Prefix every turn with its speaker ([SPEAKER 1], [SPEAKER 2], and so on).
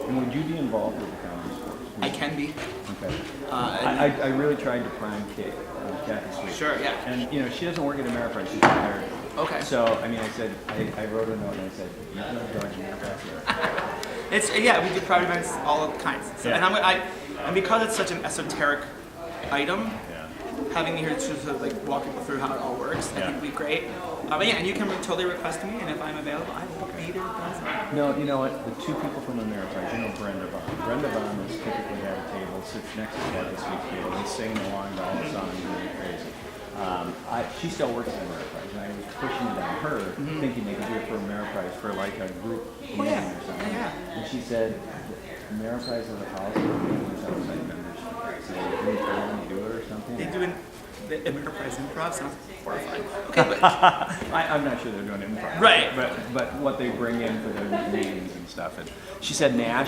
[SPEAKER 1] And would you be involved with the comedy sports?
[SPEAKER 2] I can be.
[SPEAKER 1] Okay.
[SPEAKER 2] And
[SPEAKER 1] I really tried to prime Kate, Kathy Sweet.
[SPEAKER 2] Sure, yeah.
[SPEAKER 1] And you know, she doesn't work at Ameriprise, she's retired.
[SPEAKER 2] Okay.
[SPEAKER 1] So I mean, I said, I wrote a note and I said, you can join Ameriprise.
[SPEAKER 2] It's we do private events, all kinds. So,
[SPEAKER 1] Yeah.
[SPEAKER 2] And because it's such an esoteric item,
[SPEAKER 1] Yeah.
[SPEAKER 2] having me here to sort of like walk people through how it all works, I think would be great. But yeah, and you can totally request me, and if I'm available, I will be there.
[SPEAKER 1] No, you know what? The two people from Ameriprise, you know Brenda Vaughn. Brenda Vaun is typically at a table, sits next to Kathy Sweet's table, and singing along to all the songs, really crazy. She still works at Ameriprise, and I was pushing it on her, thinking they could do it for Ameriprise for like a group meeting or something.
[SPEAKER 2] Yeah.
[SPEAKER 1] And she said, Ameriprise has a policy for meetings outside members. So they want to do it or something.
[SPEAKER 2] They do the Ameriprise improv sounds horrifying. Okay, but
[SPEAKER 1] I'm not sure they're doing improv.
[SPEAKER 2] Right.
[SPEAKER 1] But what they bring in for their meetings and stuff. And she said Nash